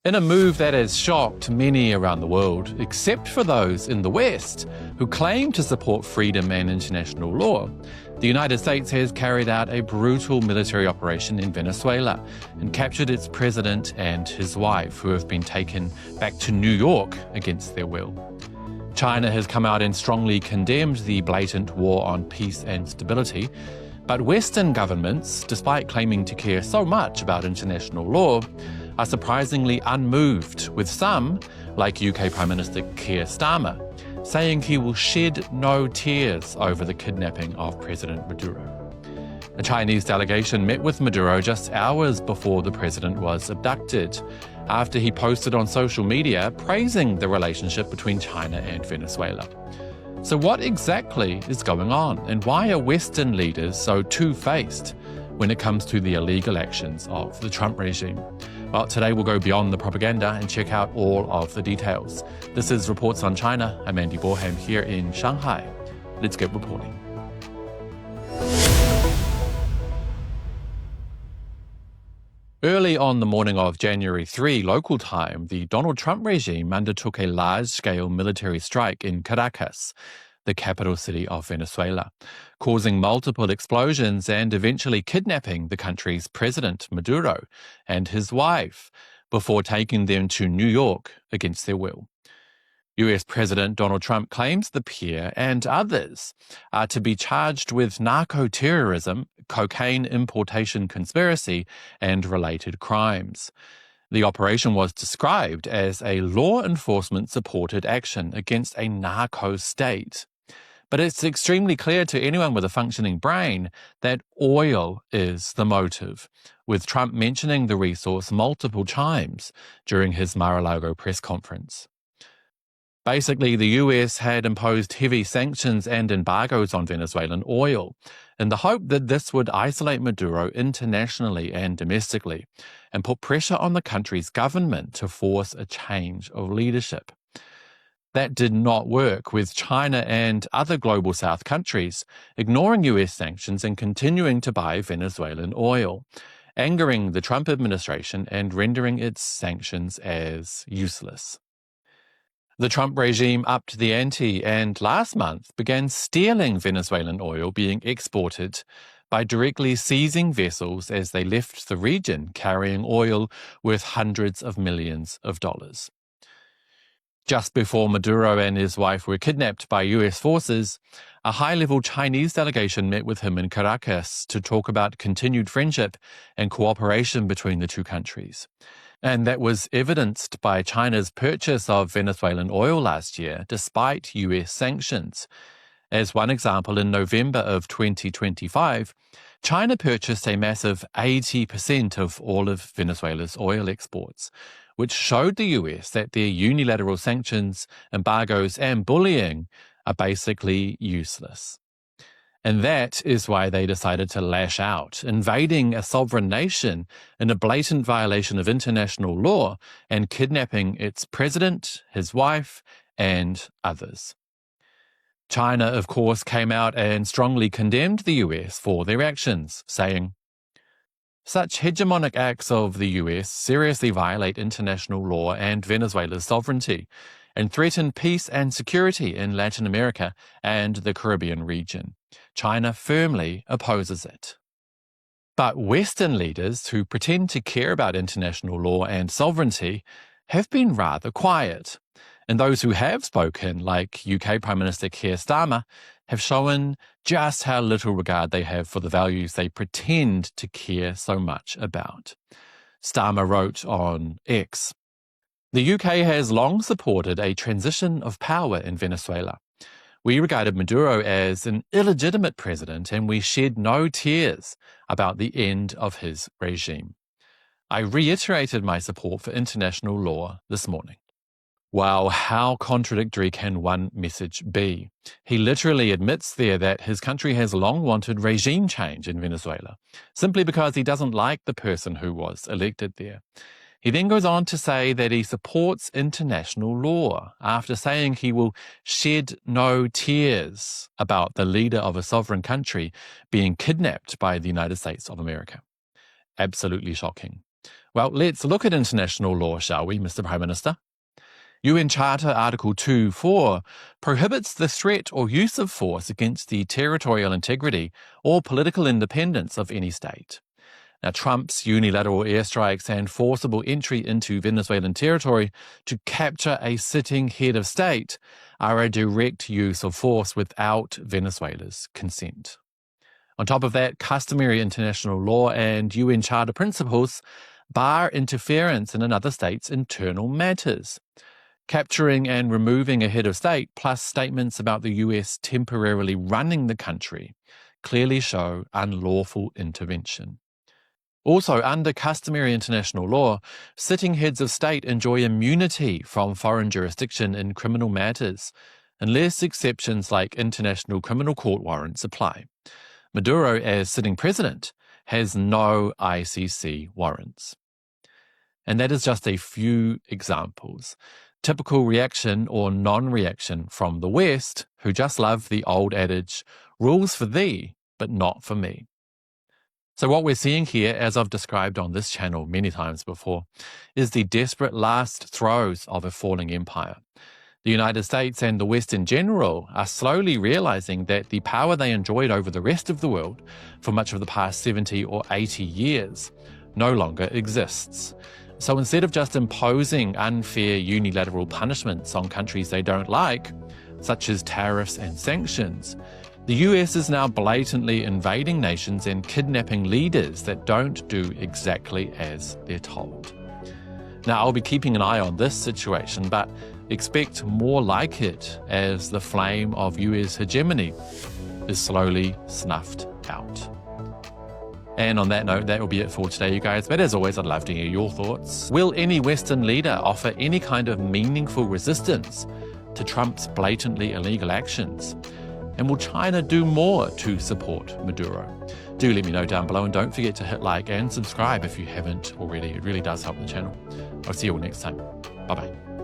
in a move that has shocked many around the world, except for those in the West who claim to support freedom and international law. The United States has carried out a brutal military operation in Venezuela and captured its president and his wife, who have been taken back to New York against their will. China has come out and strongly condemned the blatant war on peace and stability, but Western governments, despite claiming to care so much about international law, are surprisingly unmoved, with some, like UK Prime Minister Keir Starmer, saying he will shed no tears over the kidnapping of President Maduro. A Chinese delegation met with Maduro just hours before the president was abducted, after he posted on social media praising the relationship between China and Venezuela. So what exactly is going on, and why are Western leaders so two-faced when it comes to the illegal actions of the Trump regime? Well, today we'll go beyond the propaganda and check out all of the details. This is Reports on China. I'm Andy Borham here in Shanghai. Let's get reporting. Early on the morning of January 3 local time, the Donald Trump regime undertook a large-scale military strike in Caracas, the capital city of Venezuela, causing multiple explosions and eventually kidnapping the country's president, Maduro, and his wife, before taking them to New York against their will. US President Donald Trump claims the pair and others are to be charged with narco-terrorism, cocaine importation conspiracy, and related crimes. The operation was described as a law enforcement-supported action against a narco state. But it's extremely clear to anyone with a functioning brain that oil is the motive, with Trump mentioning the resource multiple times during his Mar-a-Lago press conference. Basically, the US had imposed heavy sanctions and embargoes on Venezuelan oil in the hope that this would isolate Maduro internationally and domestically and put pressure on the country's government to force a change of leadership. That did not work, with China and other global South countries ignoring US sanctions and continuing to buy Venezuelan oil, angering the Trump administration and rendering its sanctions as useless. The Trump regime upped the ante and last month began stealing Venezuelan oil being exported by directly seizing vessels as they left the region carrying oil worth hundreds of millions of dollars. Just before Maduro and his wife were kidnapped by US forces, a high-level Chinese delegation met with him in Caracas to talk about continued friendship and cooperation between the two countries. And that was evidenced by China's purchase of Venezuelan oil last year, despite US sanctions. As one example, in November of 2025, China purchased a massive 80% of all of Venezuela's oil exports, which showed the US that their unilateral sanctions, embargoes, and bullying are basically useless. And that is why they decided to lash out, invading a sovereign nation in a blatant violation of international law and kidnapping its president, his wife, and others. China, of course, came out and strongly condemned the US for their actions, saying, "Such hegemonic acts of the US seriously violate international law and Venezuela's sovereignty and threaten peace and security in Latin America and the Caribbean region. China firmly opposes it." But Western leaders who pretend to care about international law and sovereignty have been rather quiet. And those who have spoken, like UK Prime Minister Keir Starmer, have shown just how little regard they have for the values they pretend to care so much about. Starmer wrote on X, "The UK has long supported a transition of power in Venezuela. We regarded Maduro as an illegitimate president and we shed no tears about the end of his regime. I reiterated my support for international law this morning." Wow, how contradictory can one message be? He literally admits there that his country has long wanted regime change in Venezuela, simply because he doesn't like the person who was elected there. He then goes on to say that he supports international law, after saying he will shed no tears about the leader of a sovereign country being kidnapped by the United States of America. Absolutely shocking. Well, let's look at international law, shall we, Mr. Prime Minister? UN Charter Article 2.4 prohibits the threat or use of force against the territorial integrity or political independence of any state. Now, Trump's unilateral airstrikes and forcible entry into Venezuelan territory to capture a sitting head of state are a direct use of force without Venezuela's consent. On top of that, customary international law and UN Charter principles bar interference in another state's internal matters. Capturing and removing a head of state, plus statements about the US temporarily running the country, clearly show unlawful intervention. Also, under customary international law, sitting heads of state enjoy immunity from foreign jurisdiction in criminal matters, unless exceptions like international criminal court warrants apply. Maduro, as sitting president, has no ICC warrants. And that is just a few examples. Typical reaction or non-reaction from the West, who just love the old adage, rules for thee, but not for me. So what we're seeing here, as I've described on this channel many times before, is the desperate last throes of a falling empire. The United States and the West in general are slowly realizing that the power they enjoyed over the rest of the world for much of the past 70 or 80 years no longer exists. So instead of just imposing unfair unilateral punishments on countries they don't like, such as tariffs and sanctions, the US is now blatantly invading nations and kidnapping leaders that don't do exactly as they're told. Now, I'll be keeping an eye on this situation, but expect more like it as the flame of US hegemony is slowly snuffed out. And on that note, that will be it for today, you guys. But as always, I'd love to hear your thoughts. Will any Western leader offer any kind of meaningful resistance to Trump's blatantly illegal actions? And will China do more to support Maduro? Do let me know down below, and don't forget to hit like and subscribe if you haven't already. It really does help the channel. I'll see you all next time. Bye-bye.